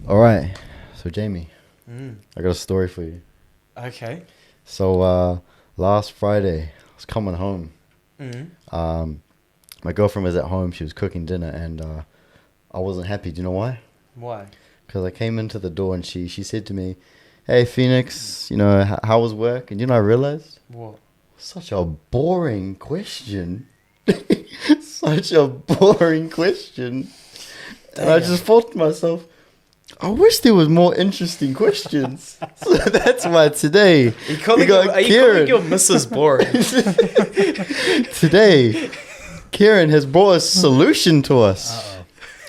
All right. So, Jamie, Mm. I got a story for you. Okay. So, last Friday, I was coming home. Mm. My girlfriend was at home. She was cooking dinner, and I wasn't happy. Do you know why? Why? Because I came into the door, and she said to me, "Hey, Phoenix, how was work?" And I realized, What? such a boring question. Such a boring question. And I just thought to myself, I wish there was more interesting questions. So that's why today Are you calling Kiran. your Mrs. boring? Today, Kiran has brought a solution to us.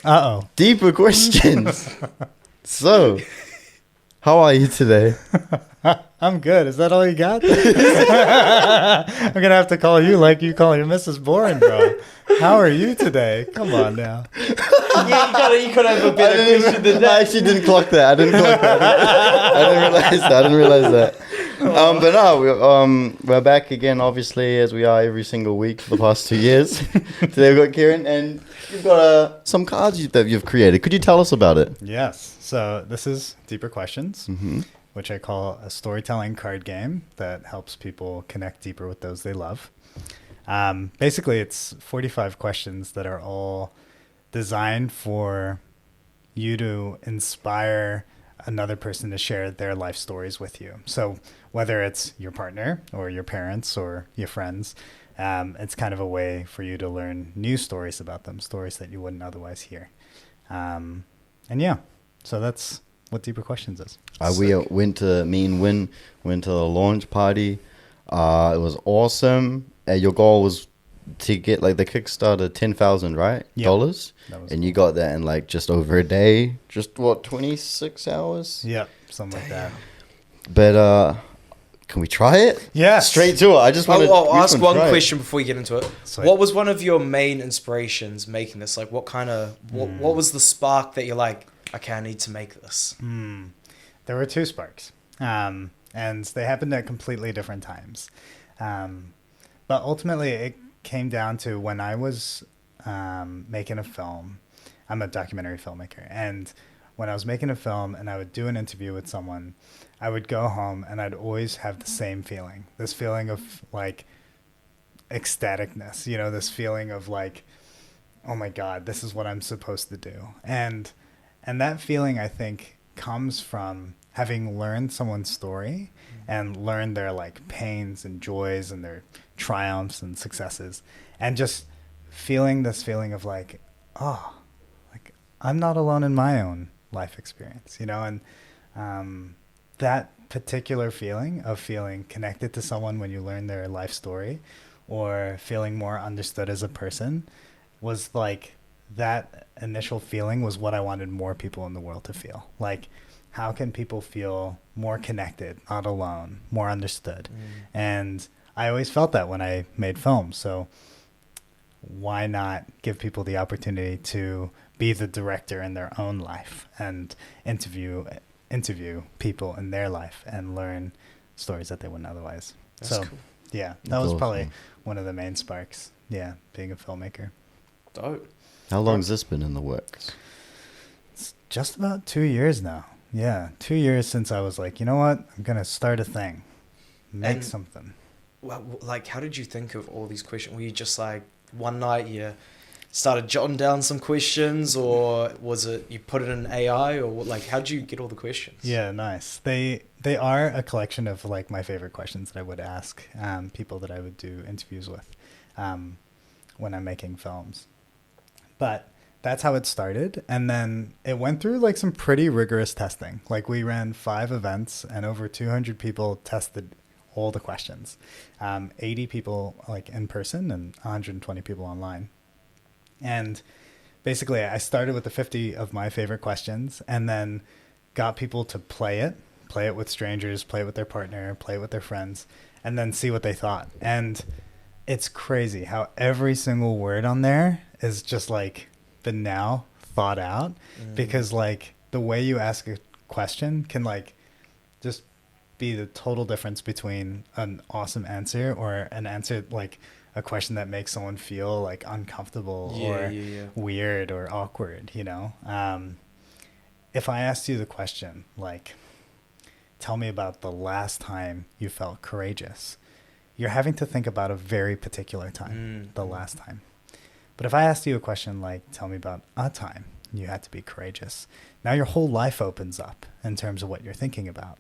Uh-oh. Deeper questions. So, how are you today? I'm good. Is that all you got? I'm going to have to call you like you call your Mrs. Boring, bro. How are you today? Come on now. Yeah, you gotta have a better question than I that. actually didn't clock that. I didn't realize that. But no, we're back again, obviously, as we are every single week for the past 2 years. Today we've got Kiran, and you've got some cards that you've created. Could you tell us about it? Yes. So this is Deeper Questions, Mm-hmm. which I call a storytelling card game that helps people connect deeper with those they love. Basically, it's 45 questions that are all designed for you to inspire another person to share their life stories with you. So whether it's your partner or your parents or your friends, it's kind of a way for you to learn new stories about them, stories that you wouldn't otherwise hear. So that's what Deeper Questions is. We went to the launch party. It was awesome. Your goal was to get the Kickstarter $10,000, right? Yep. Dollars. That was And you got that in just over a day. Just 26 hours? Yep, something like that. But can we try it? Yeah. Straight to it. I just want to I'll ask one question before we get into it. Sweet. What was one of your main inspirations making this? Like, what was the spark that you're like, okay, I need to make this? There were two sparks, and they happened at completely different times. But ultimately, it came down to when I was making a film. I'm a documentary filmmaker, and when I was making a film and I would do an interview with someone, I would go home and I'd always have the same feeling, this feeling of ecstaticness, this feeling of oh my God, this is what I'm supposed to do. And that feeling, I think, comes from having learned someone's story and learned their pains and joys and their triumphs and successes, and just feeling this feeling of I'm not alone in my own life experience, and that particular feeling of feeling connected to someone when you learn their life story, or feeling more understood as a person, was that initial feeling was what I wanted more people in the world to feel. How can people feel more connected, not alone, more understood? And I always felt that when I made films. So why not give people the opportunity to be the director in their own life and interview people in their life and learn stories that they wouldn't otherwise. That's cool. Yeah, that That's was awesome. probably one of the main sparks. Yeah, being a filmmaker. Dope. How long has this been in the works? It's just about 2 years now. Yeah, 2 years since I was you know what? I'm going to start a thing. Make something. Well, how did you think of all these questions? Were you just one night you started jotting down some questions, or was it you put it in AI, or how did you get all the questions? Yeah, nice. They are a collection of my favorite questions that I would ask people that I would do interviews with when I'm making films. But that's how it started. And then it went through some pretty rigorous testing. We ran 5 events and over 200 people tested all the questions. 80 people in person and 120 people online. And basically I started with the 50 of my favorite questions and then got people to play it with strangers, play it with their partner, play it with their friends, and then see what they thought. And it's crazy how every single word on there is just been now thought out, because the way you ask a question can just be the total difference between an awesome answer or an answer a question that makes someone feel uncomfortable or weird or awkward, if I asked you the question, like, tell me about the last time you felt courageous, you're having to think about a very particular time, the last time. But if I asked you a question like, tell me about a time you had to be courageous, now your whole life opens up in terms of what you're thinking about.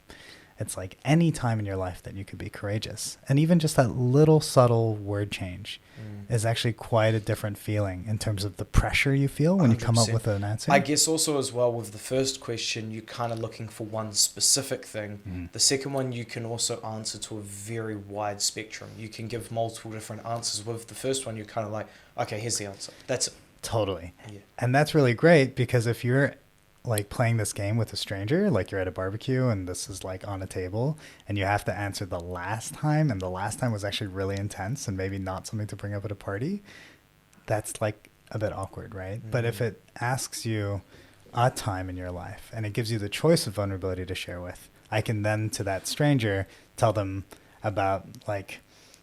It's like any time in your life that you could be courageous. And even just that little subtle word change is actually quite a different feeling in terms of the pressure you feel when 100%. You come up with an answer. I guess also as well with the first question, you're kind of looking for one specific thing. The second one, you can also answer to a very wide spectrum. You can give multiple different answers. With the first one, you're kind of like, okay, here's the answer. That's it. Totally. Yeah. And that's really great because if you're like playing this game with a stranger, like you're at a barbecue and this is like on a table and you have to answer the last time, and the last time was actually really intense and maybe not something to bring up at a party, that's like a bit awkward, right? But if it asks you a time in your life and it gives you the choice of vulnerability to share with, I can then to that stranger tell them about like,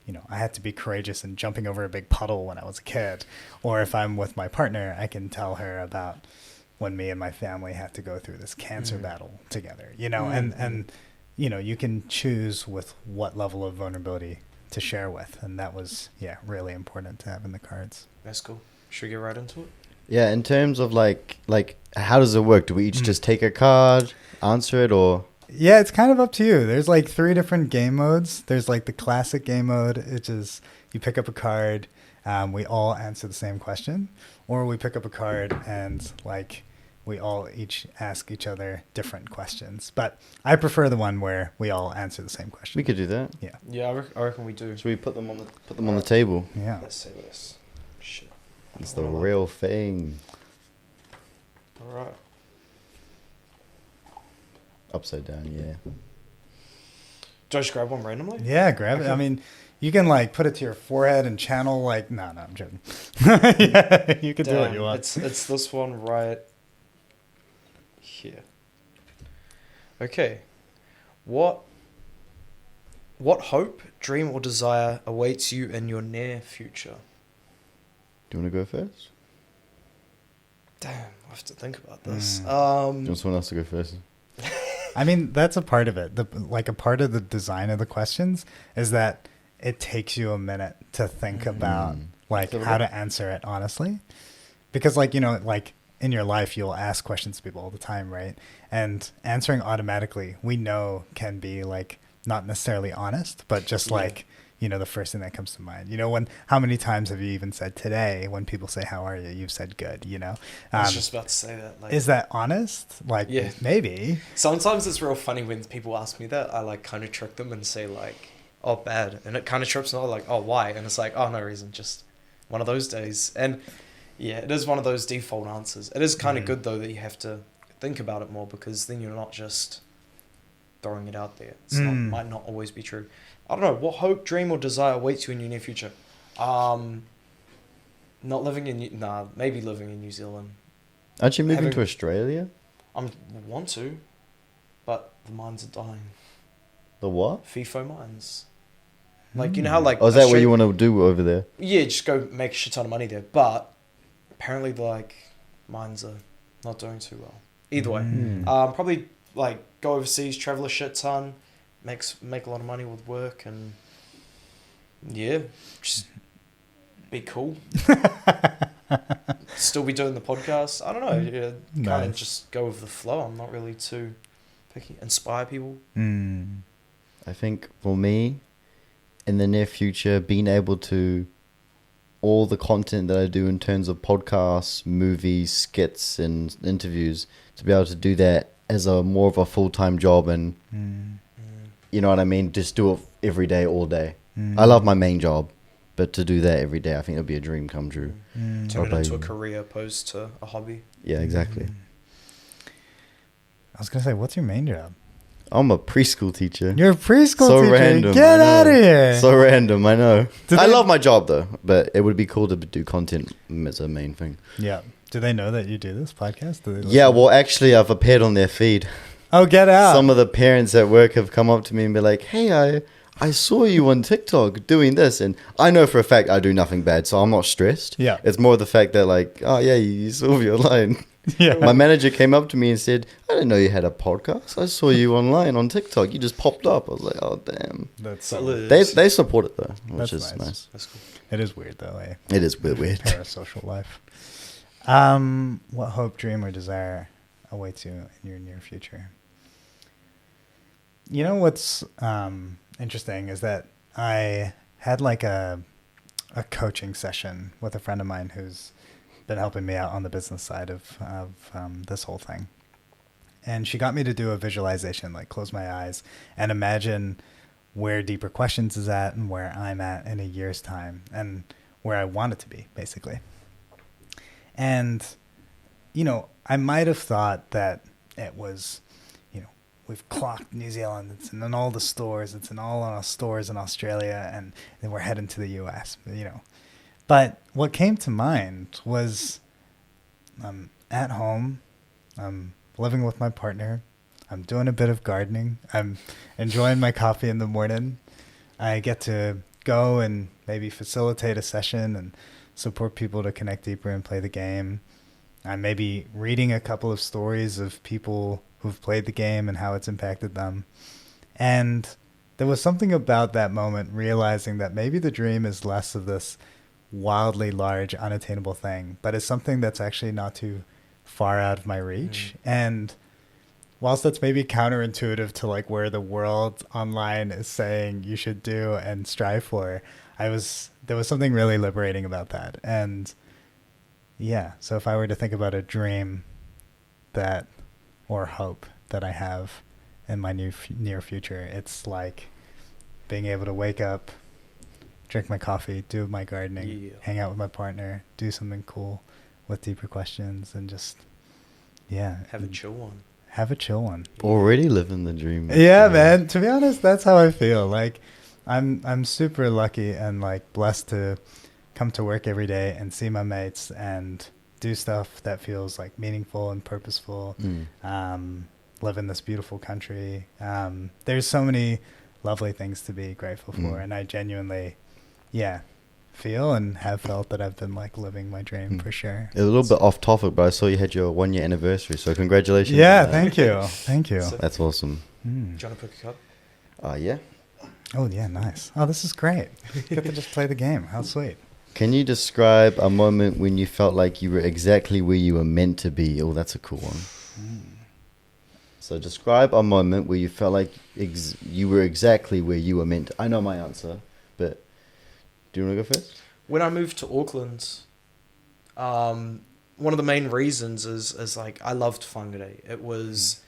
you know, I had to be courageous in jumping over a big puddle when I was a kid. Or if I'm with my partner, I can tell her about when me and my family had to go through this cancer battle together, you know, and, you know, you can choose with what level of vulnerability to share with. And that was, really important to have in the cards. That's cool. Should we get right into it? Yeah, in terms of like how does it work? Do we each just take a card, answer it, or? Yeah, it's kind of up to you. There's like 3 different game modes. There's like the classic game mode, which is you pick up a card, we all answer the same question, or we pick up a card and like we all each ask each other different questions. But I prefer the one where we all answer the same question. We could do that. Yeah. Yeah, I reckon we do. Should we put them on the table? Yeah. Let's see this. Shit. It's the real thing. All right. Upside down, yeah. Do I just grab one randomly? Yeah, grab it. I mean, you can like put it to your forehead and channel like, no, I'm joking. Yeah, you can do what you want. It's this one right here. Okay. What hope, dream, or desire awaits you in your near future? Do you want to go first? Damn, I have to think about this. Do you want someone else to go first? I mean, that's a part of it. A part of the design of the questions is that it takes you a minute to think about like how to answer it honestly. Because like, you know, like in your life, you'll ask questions to people all the time, right? And answering automatically, we know can be like not necessarily honest, but just like, you know, the first thing that comes to mind. You know, how many times have you even said today when people say, how are you? You've said good, you know? I was just about to say that. Like, is that honest? Like, maybe. Sometimes it's real funny when people ask me that. I like kind of trick them and say like, oh, bad. And it kind of trips them. Like, oh, why? And it's like, oh, no reason. Just one of those days. And yeah, it is one of those default answers. It is kind of good though that you have to think about it more, because then you're not just throwing it out there. It's might not always be true. I don't know. What hope, dream, or desire awaits you in your near future? Not living in... maybe living in New Zealand. Aren't you moving to Australia? I want to, but the mines are dying. The what? FIFO mines. Like, you know how like... Oh, is that what you want to do over there? Yeah, just go make a shit ton of money there. But apparently, like, mines are not doing too well. Either way. Probably, like, go overseas, travel a shit ton, make a lot of money with work, and just be cool. Still be doing the podcast. I don't know. Kind of just go with the flow. I'm not really too picky. Inspire people. I think for me, in the near future, being able to all the content that I do in terms of podcasts, movies, skits, and interviews, to be able to do that as a more of a full-time job, and you know what I mean? Just do it every day, all day. I love my main job, but to do that every day, I think it'll be a dream come true. Turn it into a career opposed to a hobby. Yeah, exactly. I was going to say, what's your main job? I'm a preschool teacher. You're a preschool teacher? Random. Get out of here. So random, I know. I love my job, though, but it would be cool to do content as a main thing. Yeah. Do they know that you do this podcast? Yeah, well, actually, I've appeared on their feed. Oh, get out. Some of the parents at work have come up to me and be like, hey, I saw you on TikTok doing this. And I know for a fact I do nothing bad, so I'm not stressed. Yeah. It's more the fact that like, oh, yeah, you saw me online. Yeah. My manager came up to me and said, I didn't know you had a podcast. I saw you online on TikTok. You just popped up. I was like, oh, damn. That's Salute. They support it, though, which That's is nice. nice. That's cool. It is weird though, eh? It is weird. Parasocial life. What hope, dream, or desire awaits you in your near future? You know what's interesting is that I had like a coaching session with a friend of mine who's been helping me out on the business side of this whole thing. And she got me to do a visualization, like close my eyes and imagine where Deeper Questions is at and where I'm at in a year's time and where I want it to be, basically. And, you know, I might have thought that it was, you know, we've clocked New Zealand, it's in all the stores, it's in all our stores in Australia, and then we're heading to the US, you know. But what came to mind was I'm at home, I'm living with my partner, I'm doing a bit of gardening, I'm enjoying my coffee in the morning. I get to go and maybe facilitate a session and support people to connect deeper and play the game. I'm maybe reading a couple of stories of people who've played the game and how it's impacted them. And there was something about that moment realizing that maybe the dream is less of this wildly large, unattainable thing, but is something that's actually not too far out of my reach. And whilst that's maybe counterintuitive to like where the world online is saying you should do and strive for, there was something really liberating about that. And yeah, so if I were to think about a dream that, or hope that I have in my near future, it's like being able to wake up, drink my coffee, do my gardening, hang out with my partner, do something cool with Deeper Questions, and just, yeah. Have a chill one. Have a chill one. Already living the dream. Yeah, man. To be honest, that's how I feel. Like, I'm super lucky and like blessed to come to work every day and see my mates and do stuff that feels like meaningful and purposeful. Live in this beautiful country. There's so many lovely things to be grateful for, and I genuinely, feel and have felt that I've been like living my dream for sure. A little bit off topic, but I saw you had your 1 year anniversary, so congratulations. Yeah, thank you. So, That's awesome. do you want to pick a cup? Yeah. Oh yeah, nice. Oh, this is great. Get to just play the game. How sweet. Can you describe a moment when you felt like you were exactly where you were meant to be? Oh, that's a cool one. So describe a moment where you felt like you were exactly where you were meant to. I know my answer, but do you want to go first? When I moved to Auckland, one of the main reasons is like I loved Whangarei. It was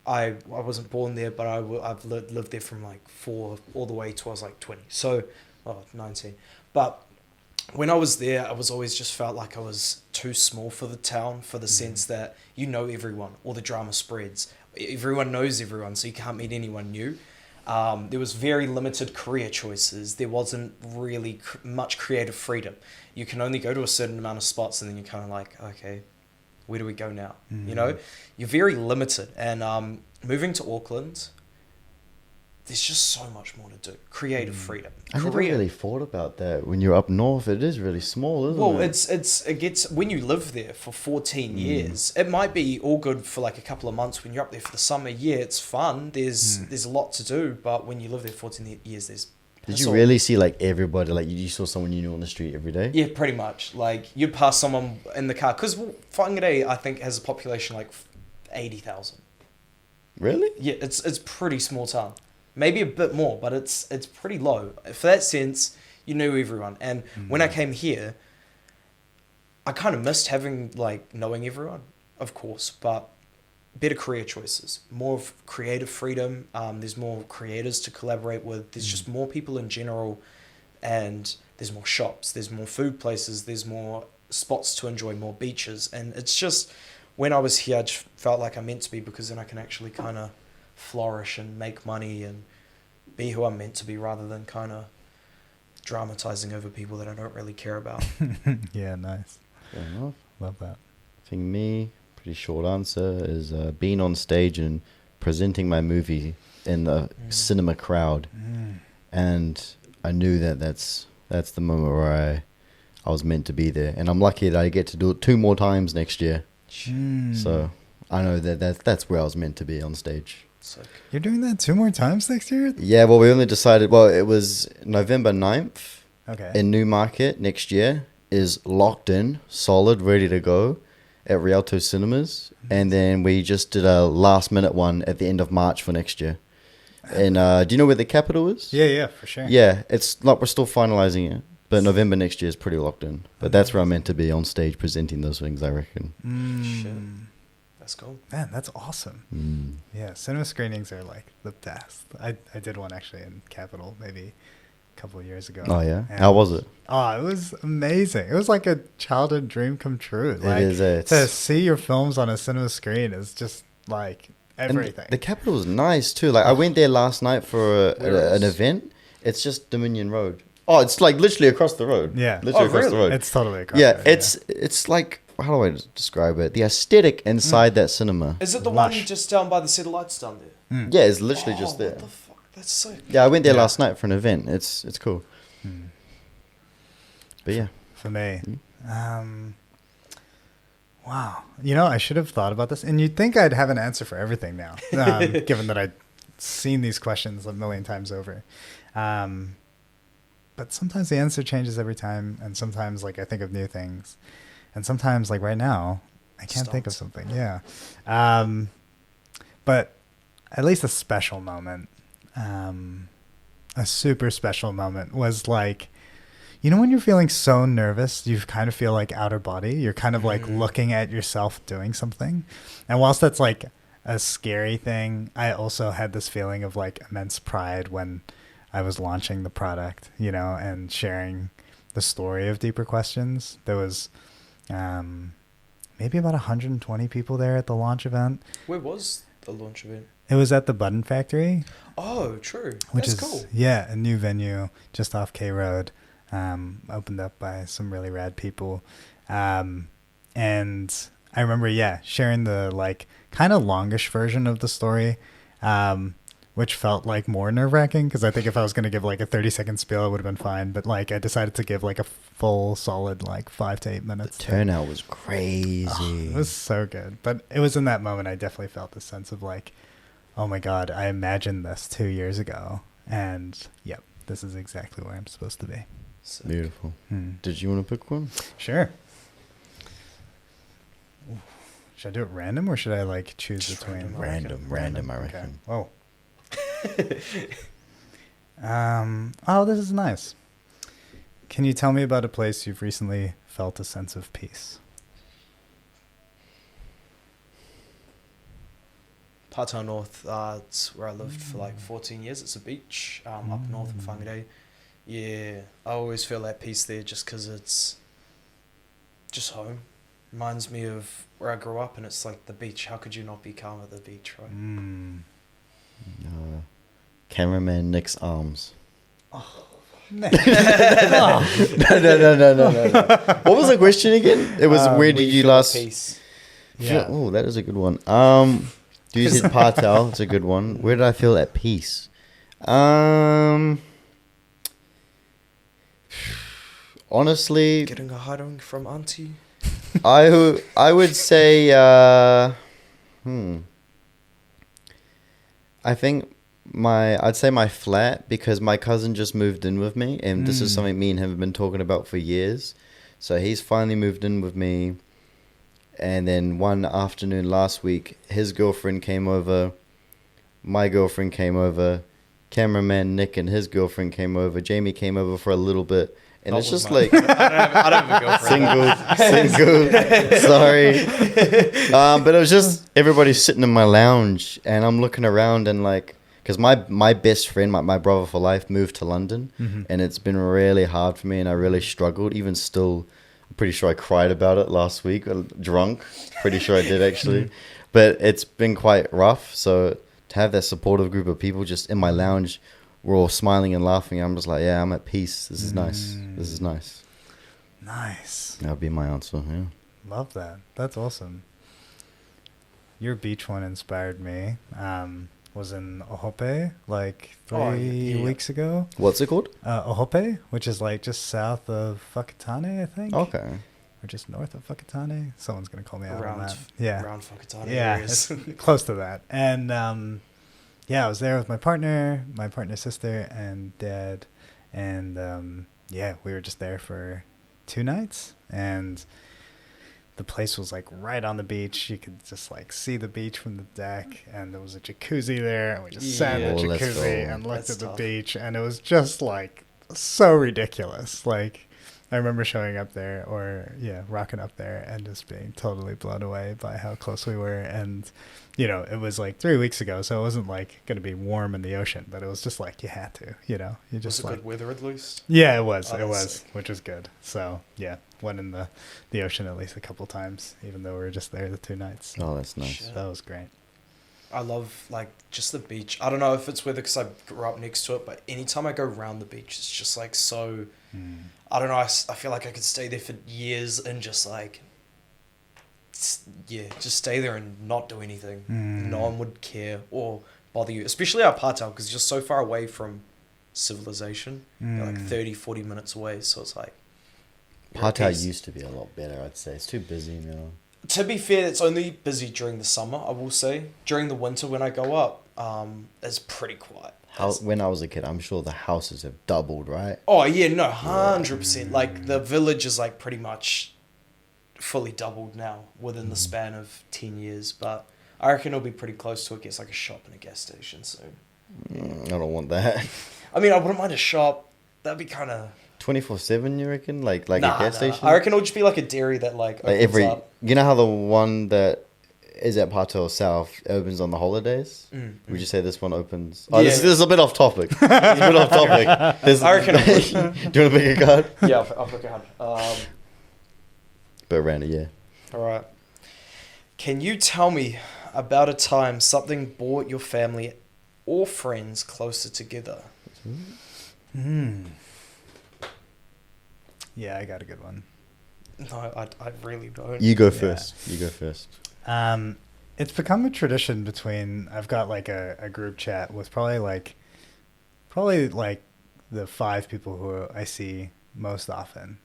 I wasn't born there, but I've lived there from like 4 all the way to I was like 20. So, 19. But when I was there, I was always just felt like I was too small for the town, for the sense that you know everyone, all the drama spreads. Everyone knows everyone, so you can't meet anyone new. There was very limited career choices. There wasn't really much creative freedom. You can only go to a certain amount of spots, and then you're kind of like, okay, where do we go now? You know, you're very limited. And moving to Auckland, there's just so much more to do. Creative freedom. I never really thought about that. When you're up north, it is really small, isn't it? Well, it gets when you live there for 14 years. It might be all good for like a couple of months when you're up there for the summer. Yeah, it's fun. There's a lot to do, but when you live there 14 years, there's. Did you really see like everybody? Like you saw someone you knew on the street every day? Yeah, pretty much. Like you'd pass someone in the car because Whangarei, I think, has a population like 80,000. Really? Yeah, it's pretty small town. Maybe a bit more, but it's pretty low. For that sense, you knew everyone. And when I came here, I kind of missed having, like, knowing everyone, of course, but better career choices, more of creative freedom. There's more creators to collaborate with. There's just more people in general, and there's more shops. There's more food places. There's more spots to enjoy, more beaches. And it's just, when I was here, I just felt like I meant to be, because then I can actually kind of flourish and make money and be who I'm meant to be, rather than kind of dramatizing over people that I don't really care about. Yeah, nice. Fair enough. Love that. I think me, pretty short answer, is being on stage and presenting my movie in the cinema crowd. And I knew that that's the moment where I was meant to be there. And I'm lucky that I get to do it 2 more times next year. beach. So I know that's where I was meant to be on stage. Sick. You're doing that 2 more times next year? Yeah, well, we only decided, well, it was November 9th Okay. in Newmarket next year is locked in, solid, ready to go at Rialto Cinemas. And then we just did a last minute one at the end of March for next year. And do you know where the capital is? Yeah, for sure. Yeah, it's not, we're still finalizing it. But November next year is pretty locked in. But that's where I'm meant to be on stage presenting those things, I reckon. Shit. That's cool. Man, that's awesome. Yeah, cinema screenings are like the best. I did one actually in Capitol maybe a couple of years ago. Oh, yeah? And How was it? Oh, it was amazing. It was like a childhood dream come true. Like, It is. to see your films on a cinema screen is just like everything. And the capital was nice too. Like I went there last night for Where an is? event. It's just Dominion Road. Oh, it's like literally across the road. Yeah. Literally across the really? road. It's totally across Yeah, the road, it's like, how do I describe it? The aesthetic inside that cinema. Is it the Lush. one just down by the city lights down there? Yeah, it's literally just there. What the fuck? That's sick. Yeah, I went there Yeah. last night for an event. It's cool. But yeah. For me. Wow. You know, I should have thought about this. And you'd think I'd have an answer for everything now, given that I'd seen these questions a million times over. But sometimes the answer changes every time. And sometimes, like, I think of new things. And sometimes, like, right now, I can't think of something. Yeah. But at least a special moment, a super special moment was like, you know, when you're feeling so nervous, you kind of feel like outer body. You're kind of like looking at yourself doing something. And whilst that's like a scary thing, I also had this feeling of like immense pride when I was launching the product, you know, and sharing the story of Deeper Questions. There was maybe about 120 people there at the launch event. Where was the launch event? It was at the Button Factory. Oh, true. Which That's is cool. Yeah, a new venue just off K Road, opened up by some really rad people, and I remember sharing the like kind of longish version of the story, which felt like more nerve-wracking because I think if I was going to give like a 30-second spiel, it would have been fine, but like I decided to give like a full solid like 5 to 8 minutes. The turnout was crazy. Oh, it was so good. But it was in that moment I definitely felt the sense of like, oh my God, I imagined this 2 years ago. And yep, this is exactly where I'm supposed to be. Sick. Beautiful. Did you want to pick one? Sure. Ooh. Should I do it random or should I like choose Just between? Random, I reckon. Okay. Whoa. Oh, this is nice. Can you tell me about a place you've recently felt a sense of peace? Partown North, it's where I lived for like 14 years. It's a beach up north in Whangarei. Yeah, I always feel at peace there just because it's just home. Reminds me of where I grew up and it's like the beach. How could you not be calm at the beach, right? Cameraman Nick's arms. No. No. What was the question again? It was where did you last? Peace. Yeah. Oh, that is a good one. You said Partal. It's a good one. Where did I feel at peace? Honestly, Getting a hiding from auntie. I would say I think I'd say my flat because my cousin just moved in with me and this is something me and him have been talking about for years. So he's finally moved in with me. And then one afternoon last week, his girlfriend came over, my girlfriend came over, cameraman Nick and his girlfriend came over, Jamie came over for a little bit. And it's just like I don't have a girlfriend. single, sorry. But it was just everybody sitting in my lounge and I'm looking around and like, because my best friend, my brother for life, moved to London and it's been really hard for me and I really struggled. Even still, I'm pretty sure I cried about it last week, drunk. Pretty sure I did actually. But it's been quite rough. So to have that supportive group of people just in my lounge, we're all smiling and laughing. I'm just like, yeah, I'm at peace. This is nice. This is nice. Nice. That'll be my answer. Yeah. Love that. That's awesome. Your beach one inspired me. Was in Ohope like 3 weeks ago. What's it called? Ohope, which is like just south of Whakatane, I think. Okay. or just north of Whakatane. Someone's gonna call me out on Around, that. Yeah, around Whakatane yeah, areas. it's close to that. And yeah, I was there with my partner's sister and dad, and yeah, we were just there for 2 nights, and the place was like right on the beach. You could just like see the beach from the deck, and there was a jacuzzi there, and we just sat in the Yeah. Oh, let's jacuzzi go. and looked That's at the tough. beach, and it was just like so ridiculous. Like I remember showing up there, or yeah, rocking up there, and just being totally blown away by how close we were. And you know, it was like 3 weeks ago, so it wasn't like going to be warm in the ocean, but it was just like you had to, you know, you Was just it like good weather at least? yeah, it was. Oh, It that's was, sick. which was good. So yeah, went in the ocean at least a couple times, even though we were just there the 2 nights. Oh, that's nice. Shit. That was great. I love like just the beach. I don't know if it's weather because I grew up next to it, but anytime I go around the beach, it's just like so. I don't know. I feel like I could stay there for years and just like, yeah, just stay there and not do anything. No one would care or bother you, especially our Patau because you're so far away from civilization. You're like 30, 40 minutes away, so it's like. you're at Patau peace. used to be a lot better, I'd say. It's too busy now. To be fair, it's only busy during the summer, I will say. During the winter when I go up, it's pretty quiet. When I was a kid, I'm sure the houses have doubled, right? Oh yeah, no, 100%. Like the village is like pretty much fully doubled now within the span of 10 years. But I reckon it'll be pretty close to it. Gets like a shop and a gas station soon. I don't want that. I mean, I wouldn't mind a shop. That'd be kind of 24/7, you reckon? Like a nah. gas station? I reckon it'll just be like a dairy that like opens Like up. you know how the one that is at Patau South opens on the holidays? Would you say this one opens? Oh, Yeah. this is a bit off topic. It's a bit off topic. I reckon it would. Do you want to pick a card? Yeah, I'll pick a hand. But Randy, yeah. All right. Can you tell me about a time something brought your family or friends closer together? Yeah, I got a good one. No, I really don't. You go Yeah. first. You go first. It's become a tradition between. I've got like a group chat with probably like the 5 people who I see most often,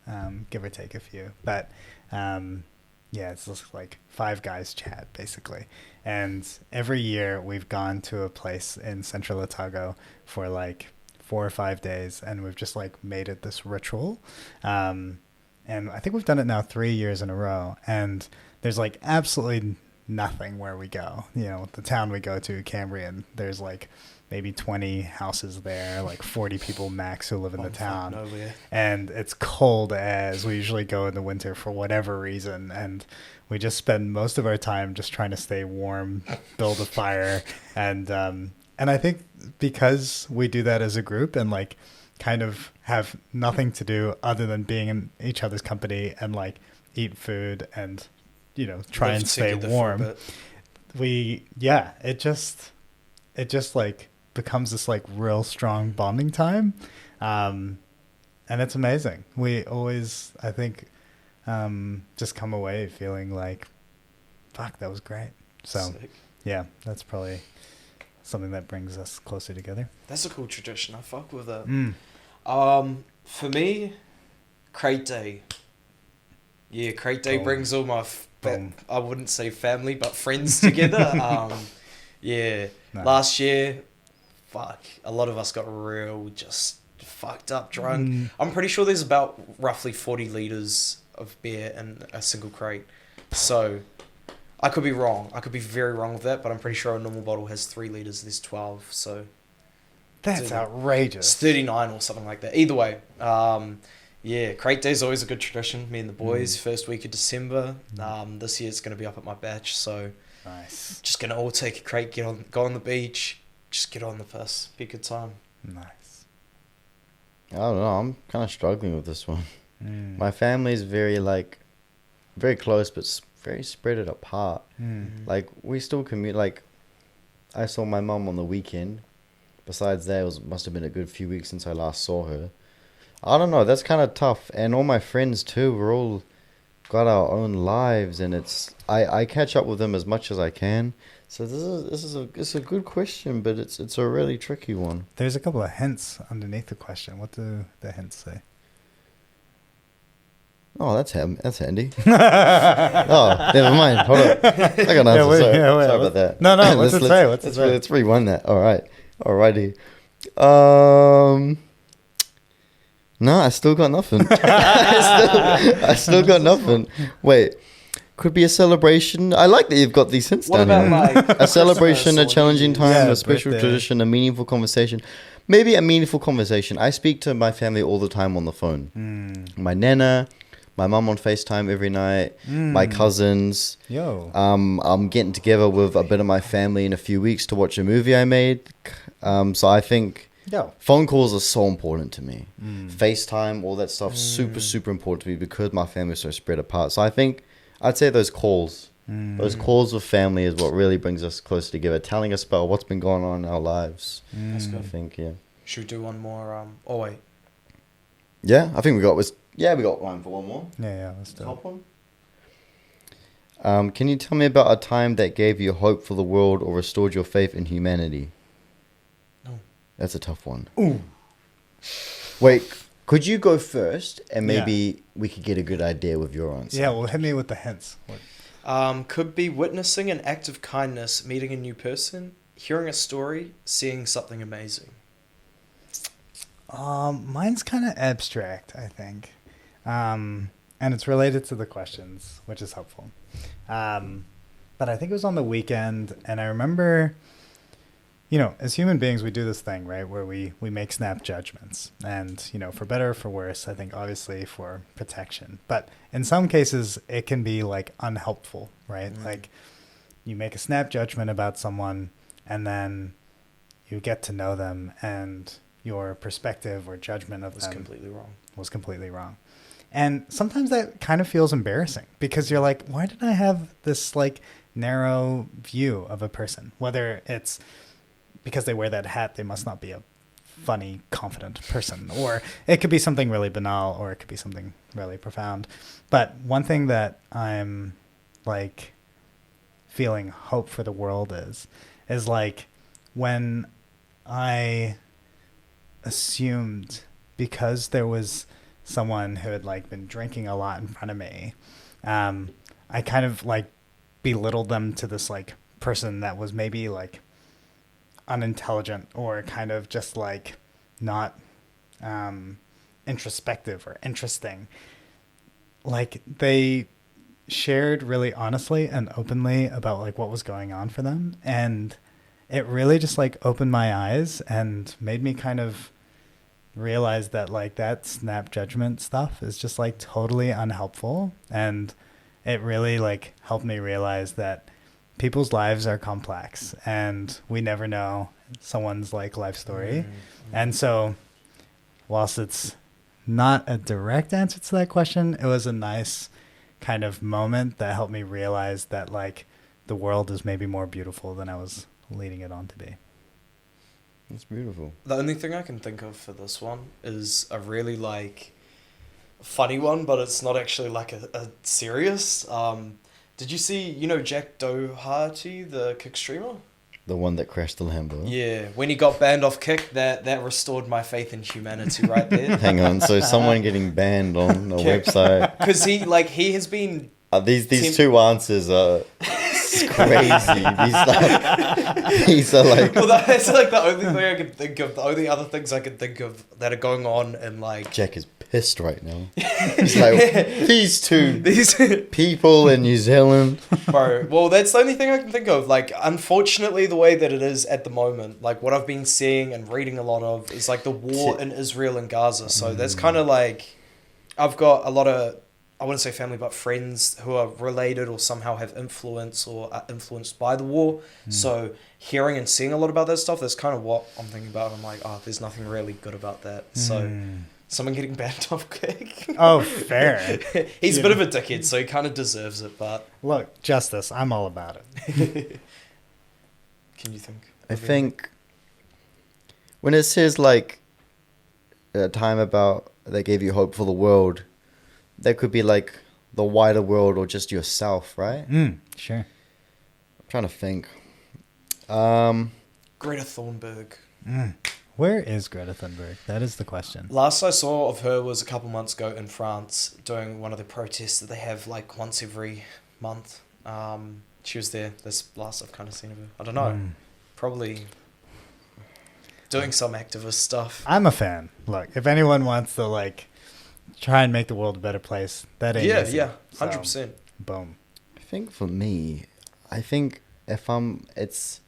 give or take a few. But yeah, it's just like 5 guys chat basically. And every year we've gone to a place in Central Otago for like 4 or 5 days, and we've just like made it this ritual. And I think we've done it now 3 years in a row. And there's like absolutely nothing where we go. You know, the town we go to, Cambrian, there's like maybe 20 houses there, like 40 people max who live in the town. Nowhere. And it's cold as we usually go in the winter for whatever reason. And we just spend most of our time just trying to stay warm, build a fire. And I think because we do that as a group and like kind of have nothing to do other than being in each other's company and like eat food and, you know, try Live and stay together for a warm. bit. It just like becomes this like real strong bonding time. And it's amazing. We always, I think, just come away feeling like, fuck, that was great. So Sick. yeah, that's probably something that brings us closer together. That's a cool tradition. I fuck with it. Mm. For me, Crate Day. Yeah, Crate Day Boom. brings all my, Boom. I wouldn't say family, but friends together. Yeah. Nice. Last year, fuck, a lot of us got real just fucked up drunk. Mm. I'm pretty sure there's about roughly 40 litres of beer in a single crate. So, I could be wrong. I could be very wrong with that, but I'm pretty sure a normal bottle has 3 litres. There's 12, so That's Dude, outrageous. it's 39 or something like that. Either way, yeah, Crate Day is always a good tradition. Me and the boys, first week of December. This year it's going to be up at my batch, so Nice. just going to all take a crate, go on the beach, just get on the piss, be a good time. Nice. I don't know. I'm kind of struggling with this one. Mm. My family is very close, but very spread it apart. Mm. Like we still commute. Like I saw my mum on the weekend. Besides that, must have been a good few weeks since I last saw her. I don't know. That's kind of tough. And all my friends too. We're all got our own lives, and I catch up with them as much as I can. So it's a good question, but it's a really tricky one. There's a couple of hints underneath the question. What do the hints say? Oh, that's handy. Oh, never mind. Hold on. I got an answer. wait, sorry. yeah, wait, Sorry about that. No, what's it say? What's it say? Let's rewind that. All right. Alrighty. No, I still got nothing. I still got nothing. Wait. Could be a celebration. I like that you've got these hints What down about here. like A celebration, Christmas a or challenging New Year's? time, Yeah, a special birthday. tradition, a meaningful conversation. Maybe a meaningful conversation. I speak to my family all the time on the phone. My nana, my mum on FaceTime every night, my cousins. Yo. I'm getting together with a bit of my family in a few weeks to watch a movie I made. So I think Yo. phone calls are so important to me. FaceTime, all that stuff, super, super important to me because my family's so spread apart. So I think I'd say those calls with family is what really brings us closer together, telling us about what's been going on in our lives. That's I good. think, yeah. Should we do one more? Oh wait. Yeah, I think we got time for one more. Yeah, let's do it. Top one. Can you tell me about a time that gave you hope for the world or restored your faith in humanity? No. That's a tough one. Ooh. Wait, could you go first and maybe we could get a good idea with your answer? Yeah, well, hit me with the hints. What? Could be witnessing an act of kindness, meeting a new person, hearing a story, seeing something amazing. Mine's kind of abstract, I think. And it's related to the questions, which is helpful. But I think it was on the weekend, and I remember, as human beings, we do this thing, right, where we make snap judgments. And, for better or for worse, I think obviously for protection. But in some cases, it can be, like, unhelpful, right? Like, you make a snap judgment about someone, and then you get to know them, and your perspective or judgment of them was completely wrong. And sometimes that kind of feels embarrassing because you're like, why did I have this like narrow view of a person? Whether it's because they wear that hat, they must not be a funny, confident person, or it could be something really banal, or it could be something really profound. But one thing that I'm like feeling hope for the world is like when I assumed because there was someone who had like been drinking a lot in front of me, I kind of like belittled them to this like person that was maybe like unintelligent or kind of just like not introspective or interesting. Like they shared really honestly and openly about like what was going on for them, and it really just like opened my eyes and made me kind of realize that like that snap judgment stuff is just like totally unhelpful. And it really like helped me realize that people's lives are complex and we never know someone's like life story. And so whilst it's not a direct answer to that question, it was a nice kind of moment that helped me realize that like the world is maybe more beautiful than I was leading it on to be. That's beautiful. The only thing I can think of for this one is a really like funny one, but it's not actually like a serious. Did you see, Jack Doherty, the Kick streamer? The one that crashed the Lambo. Yeah, when he got banned off Kick, that restored my faith in humanity right there. Hang on, so someone getting banned on a website. Because he has been... These two answers are crazy. These are like... Well, that's like the only thing I can think of. The only other things I can think of that are going on in like... Jack is pissed right now. He's like, these people in New Zealand. Bro, well, that's the only thing I can think of. Like, unfortunately, the way that it is at the moment, like what I've been seeing and reading a lot of is like the war in Israel and Gaza. So that's kind of like... I've got a lot of... I wouldn't say family, but friends who are related or somehow have influence or are influenced by the war. So hearing and seeing a lot about that stuff, that's kind of what I'm thinking about. I'm like, there's nothing really good about that. So someone getting banned off Kick. Oh, fair. He's a bit of a dickhead, so he kind of deserves it, but... Look, justice, I'm all about it. Can you think? I think when it says like a time about that gave you hope for the world, that could be like the wider world or just yourself, right? Sure. I'm trying to think. Greta Thunberg. Where is Greta Thunberg? That is the question. Last I saw of her was a couple months ago in France doing one of the protests that they have like once every month. She was there. This last I've kind of seen of her. I don't know. Probably doing some activist stuff. I'm a fan. Look, if anyone wants to like try and make the world a better place, that ain't easy. Yeah, So, 100%. boom. I think for me, it's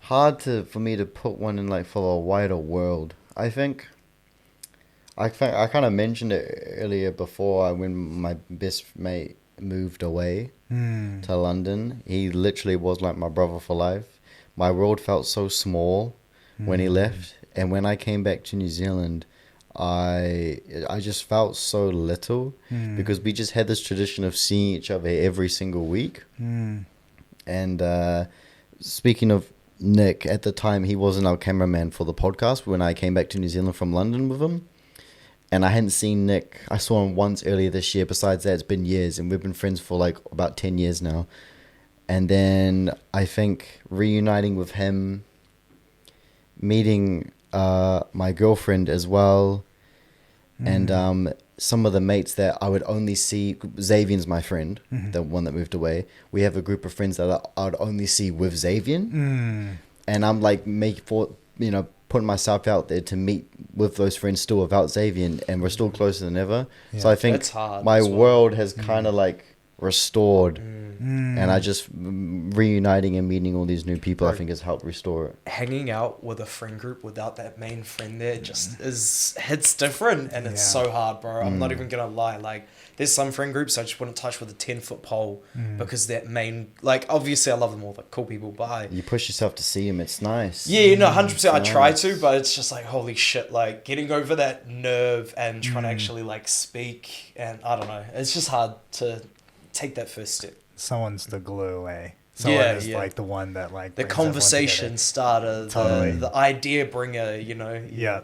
hard for me to put one in like for a wider world. I think I kind of mentioned it earlier before when my best mate moved away to London. He literally was like my brother for life. My world felt so small when he left, and when I came back to New Zealand, I just felt so little because we just had this tradition of seeing each other every single week. And speaking of Nick, at the time he wasn't our cameraman for the podcast when I came back to New Zealand from London with him. And I hadn't seen Nick. I saw him once earlier this year. Besides that, it's been years, and we've been friends for like about 10 years now. And then I think reuniting with him, meeting my girlfriend as well, and some of the mates that I would only see. Xavier's my friend, the one that moved away. We have a group of friends that I would only see with Xavier, and I'm like putting myself out there to meet with those friends still without Xavier, and we're still closer than ever. Yeah. So I think my world has kind of like restored, and I just reuniting and meeting all these new people, I think has helped restore it. Hanging out with a friend group without that main friend there just hits different, and it's so hard, bro. I'm not even gonna lie. Like, there's some friend groups I just wouldn't touch with a 10-foot pole because that main, like, obviously I love them all, like cool people, but you push yourself to see them. It's nice. Yeah, 100%. I try to, but it's just like, holy shit, like getting over that nerve and trying to actually like speak, and I don't know, it's just hard to take that first step. Someone's the glue, eh? Someone is like the one that like the conversation starter, the idea bringer, you know. Yeah,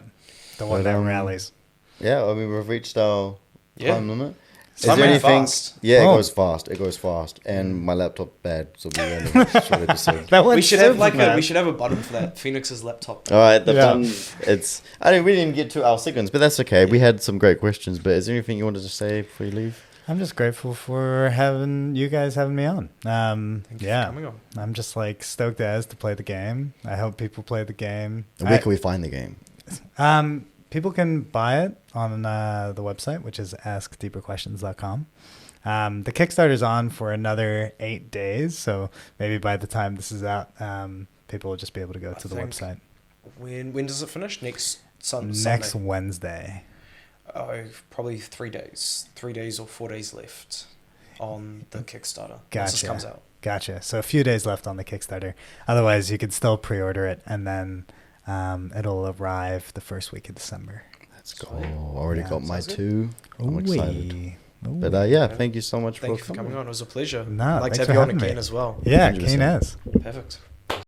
the one that rallies. Yeah, I mean, we've reached our time limit. Is there anything? Fast. Yeah, it goes fast. It goes fast, and my laptop bad, so we end a short episode. We should have we should have a button for that. Phoenix's laptop. All right, the button. We didn't get to our segments, but that's okay. We had some great questions. But is there anything you wanted to say before you leave? I'm just grateful for having you guys having me on. Thank you for coming on. I'm just like stoked as to play the game. I hope people play the game. And where can we find the game? People can buy it on the website, which is askdeeperquestions.com. The Kickstarter's on for another 8 days, so maybe by the time this is out, people will just be able to go to the website. When does it finish? Next Sunday? Next Wednesday. Oh, probably 3 days. 3 days or 4 days left on the Kickstarter. Gotcha. Once this comes out. Gotcha. So a few days left on the Kickstarter. Otherwise, you could still pre-order it, and then it'll arrive the first week of December. Let's go. Already got my 2. I'm excited. Ooh. But thank you so much for coming on. It was a pleasure. No, I'd like to have you on again as well. Yeah, Keen is. Perfect.